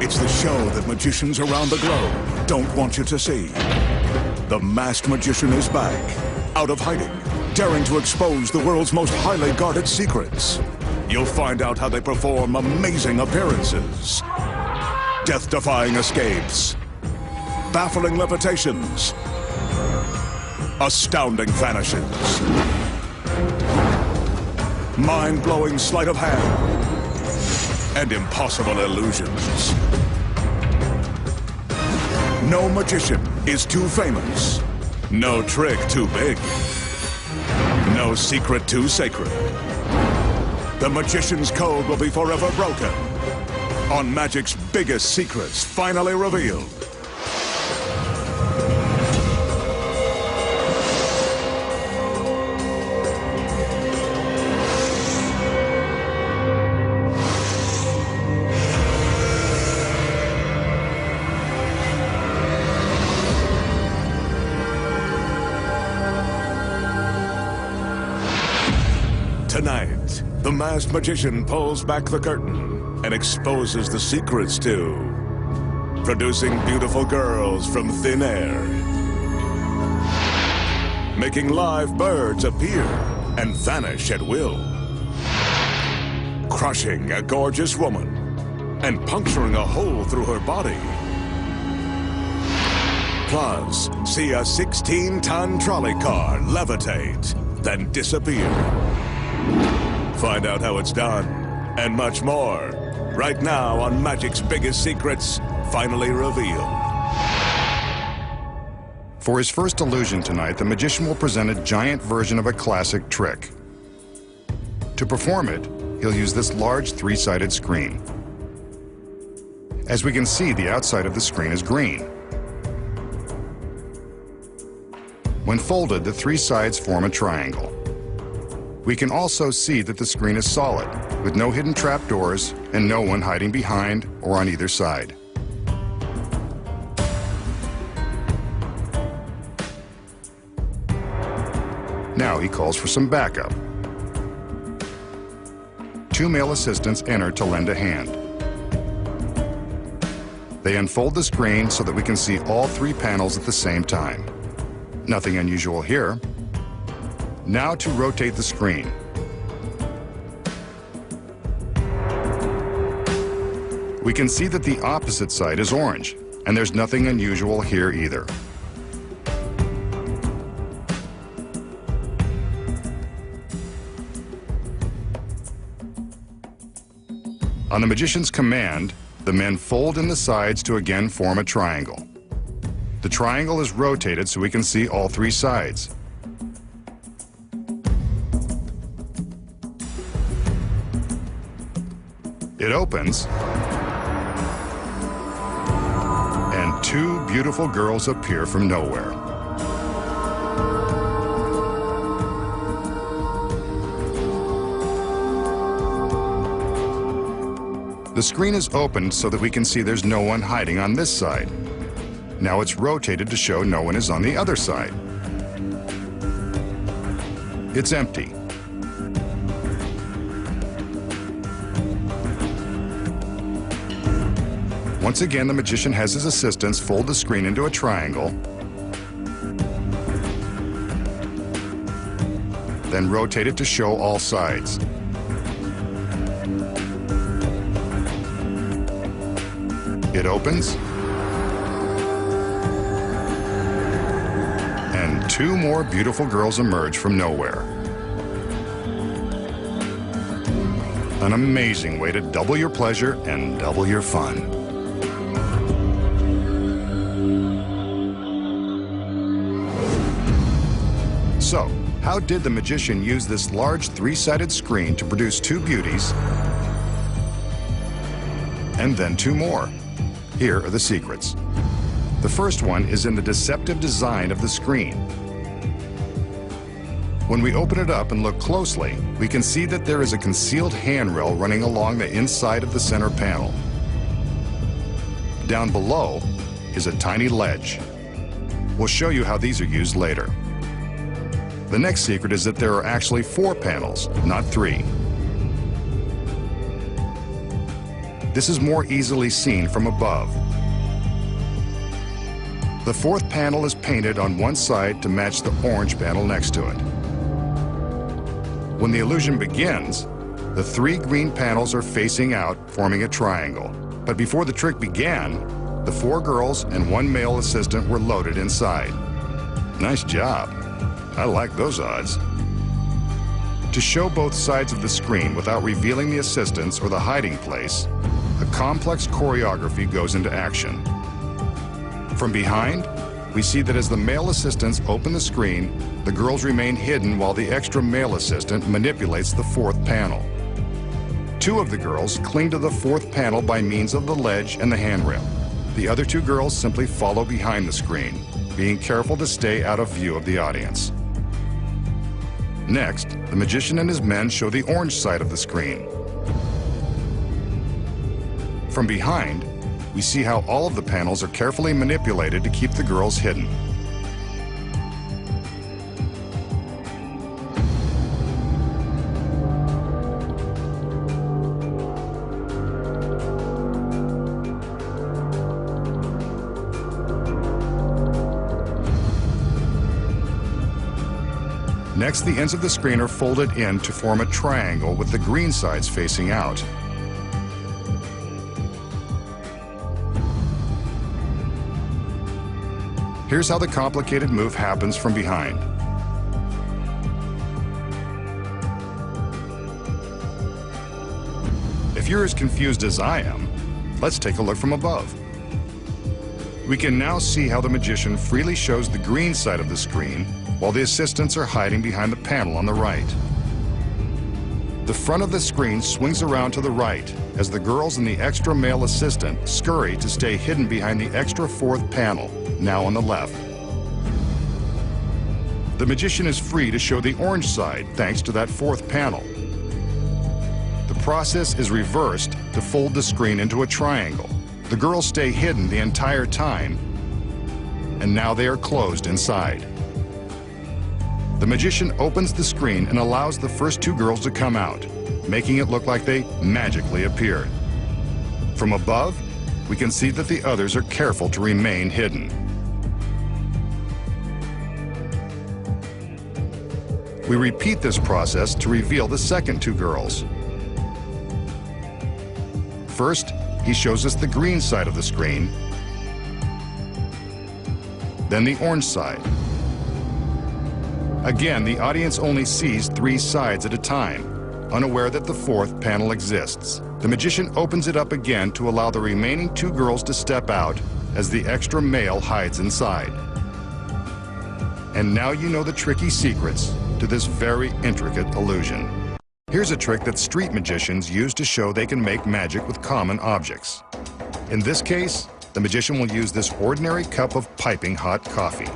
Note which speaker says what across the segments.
Speaker 1: It's the show that magicians around the globe don't want you to see. The masked magician is back, out of hiding, daring to expose the world's most highly guarded secrets. You'll find out how they perform amazing appearances, death-defying escapes, baffling levitations, astounding vanishes, mind-blowing sleight of hand, and impossible illusions. No magician is too famous. No trick too big. No secret too sacred. The magician's code will be forever broken on magic's biggest secrets finally revealed. Tonight, the masked magician pulls back the curtain and exposes the secrets to producing beautiful girls from thin air, making live birds appear and vanish at will, crushing a gorgeous woman and puncturing a hole through her body. Plus, see a 16-ton trolley car levitate, then disappear. Find out how it's done, and much more, right now on Magic's Biggest Secrets, finally revealed.
Speaker 2: For his first illusion tonight, the magician will present a giant version of a classic trick. To perform it, he'll use this large three-sided screen. As we can see, the outside of the screen is green. When folded, the three sides form a triangle. We can also see that the screen is solid, with no hidden trapdoors and no one hiding behind or on either side. Now he calls for some backup. Two male assistants enter to lend a hand. They unfold the screen so that we can see all three panels at the same time. Nothing unusual here. Now to rotate the screen. We can see that the opposite side is orange, and there's nothing unusual here either. On the magician's command, the men fold in the sides to again form a triangle. The triangle is rotated so we can see all three sides. It opens, and two beautiful girls appear from nowhere. The screen is opened so that we can see there's no one hiding on this side. Now it's rotated to show no one is on the other side. It's empty. Once again, the magician has his assistants fold the screen into a triangle, then rotate it to show all sides. It opens, and two more beautiful girls emerge from nowhere. An amazing way to double your pleasure and double your fun. So, how did the magician use this large three-sided screen to produce two beauties and then two more? Here are the secrets. The first one is in the deceptive design of the screen. When we open it up and look closely, we can see that there is a concealed handrail running along the inside of the center panel. Down below is a tiny ledge. We'll show you how these are used later. The next secret is that there are actually 4 panels, not 3. This is more easily seen from above. The fourth panel is painted on one side to match the orange panel next to it. When the illusion begins, the three green panels are facing out, forming a triangle. But before the trick began, the four girls and one male assistant were loaded inside. Nice job. I like those odds. To show both sides of the screen without revealing the assistants or the hiding place, a complex choreography goes into action. From behind, we see that as the male assistants open the screen, the girls remain hidden while the extra male assistant manipulates the fourth panel. Two of the girls cling to the fourth panel by means of the ledge and the handrail. The other two girls simply follow behind the screen, being careful to stay out of view of the audience. Next, the magician and his men show the orange side of the screen. From behind, we see how all of the panels are carefully manipulated to keep the girls hidden. Next, the ends of the screen are folded in to form a triangle with the green sides facing out. Here's how the complicated move happens from behind. If you're as confused as I am, let's take a look from above. We can now see how the magician freely shows the green side of the screen while the assistants are hiding behind the panel on the right. The front of the screen swings around to the right as the girls and the extra male assistant scurry to stay hidden behind the extra fourth panel, now on the left. The magician is free to show the orange side thanks to that fourth panel. The process is reversed to fold the screen into a triangle. The girls stay hidden the entire time, and now they are closed inside. The magician opens the screen and allows the first two girls to come out, making it look like they magically appeared. From above, we can see that the others are careful to remain hidden. We repeat this process to reveal the second two girls. First, he shows us the green side of the screen, then the orange side. Again, the audience only sees three sides at a time, unaware that the fourth panel exists. The magician opens it up again to allow the remaining two girls to step out as the extra male hides inside. And now you know the tricky secrets to this very intricate illusion. Here's a trick that street magicians use to show they can make magic with common objects. In this case, the magician will use this ordinary cup of piping hot coffee.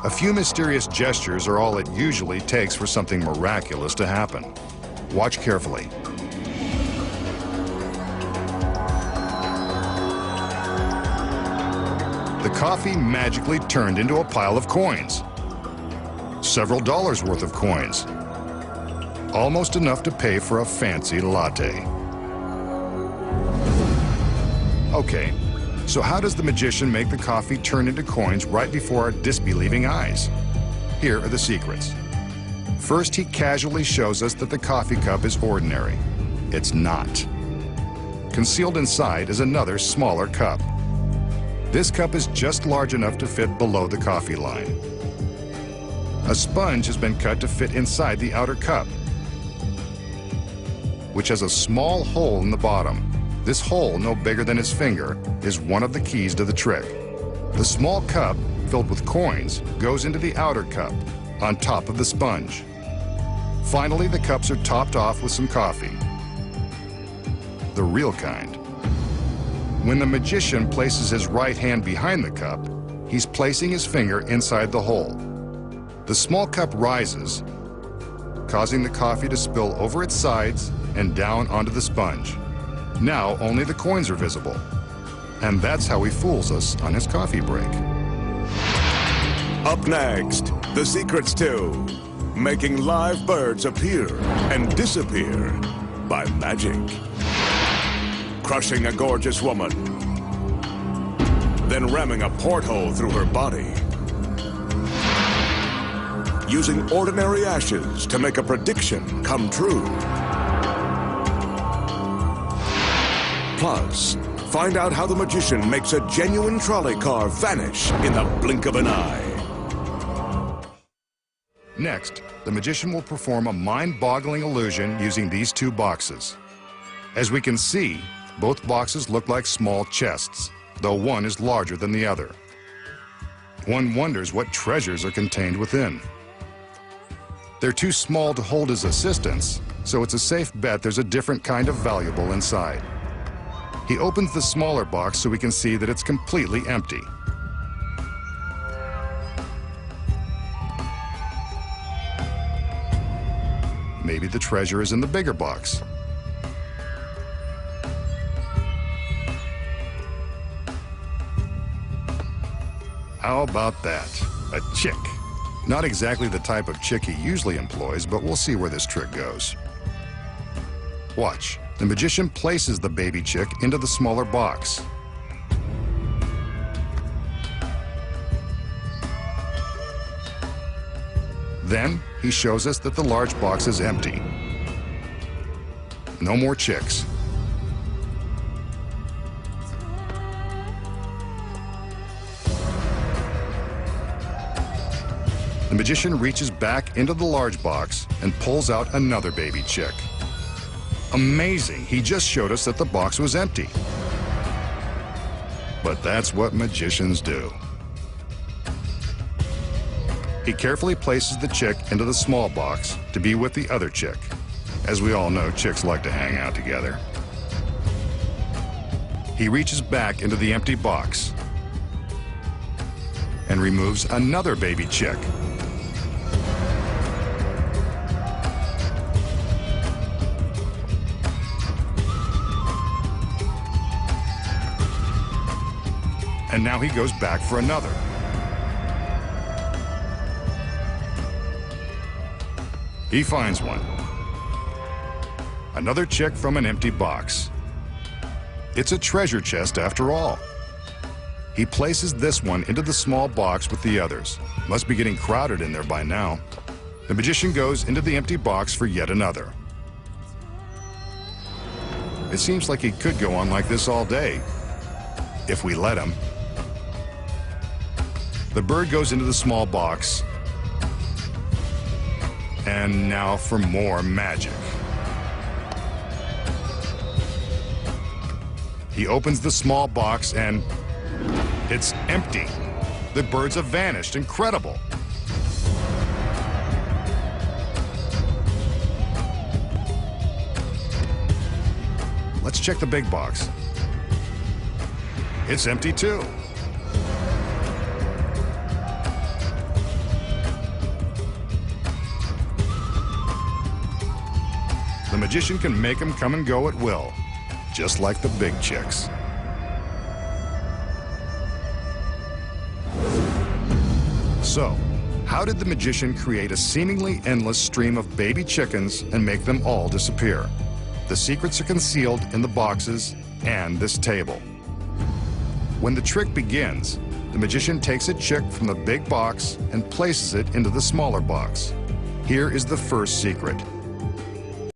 Speaker 2: A few mysterious gestures are all it usually takes for something miraculous to happen. Watch carefully. The coffee magically turned into a pile of coins. Several dollars worth of coins. Almost enough to pay for a fancy latte. Okay. So how does the magician make the coffee turn into coins right before our disbelieving eyes? Here are the secrets. First, he casually shows us that the coffee cup is ordinary. It's not. Concealed inside is another smaller cup. This cup is just large enough to fit below the coffee line. A sponge has been cut to fit inside the outer cup, which has a small hole in the bottom. This hole, no bigger than his finger, is one of the keys to the trick. The small cup, filled with coins, goes into the outer cup, on top of the sponge. Finally, the cups are topped off with some coffee. The real kind. When the magician places his right hand behind the cup, he's placing his finger inside the hole. The small cup rises, causing the coffee to spill over its sides and down onto the sponge. Now only the coins are visible. And that's how he fools us on his coffee break.
Speaker 1: Up next, the secrets to making live birds appear and disappear by magic. crushing a gorgeous woman, then ramming a porthole through her body, using ordinary ashes to make a prediction come true. Plus, find out how the magician makes a genuine trolley car vanish in the blink of an eye.
Speaker 2: Next, the magician will perform a mind-boggling illusion using these two boxes. As we can see, both boxes look like small chests, though one is larger than the other. One wonders what treasures are contained within. They're too small to hold as assistants, so it's a safe bet there's a different kind of valuable inside. He opens the smaller box so we can see that it's completely empty. Maybe the treasure is in the bigger box. How about that? A chick. Not exactly the type of chick he usually employs, but we'll see where this trick goes. Watch. The magician places the baby chick into the smaller box. Then, he shows us that the large box is empty. No more chicks. The magician reaches back into the large box and pulls out another baby chick. Amazing! He just showed us that the box was empty. But that's what magicians do. He carefully places the chick into the small box to be with the other chick. As we all know, chicks like to hang out together. He reaches back into the empty box and removes another baby chick. And now he goes back for another. He finds one. Another chick from an empty box. It's a treasure chest after all. He places this one into the small box with the others. Must be getting crowded in there by now. The magician goes into the empty box for yet another. It seems like he could go on like this all day, if we let him. The bird goes into the small box. And now for more magic. He opens the small box and it's empty. The birds have vanished. Incredible. Let's check the big box. It's empty too. The magician can make them come and go at will, just like the big chicks. So, how did the magician create a seemingly endless stream of baby chickens and make them all disappear? The secrets are concealed in the boxes and this table. When the trick begins, the magician takes a chick from the big box and places it into the smaller box. Here is the first secret.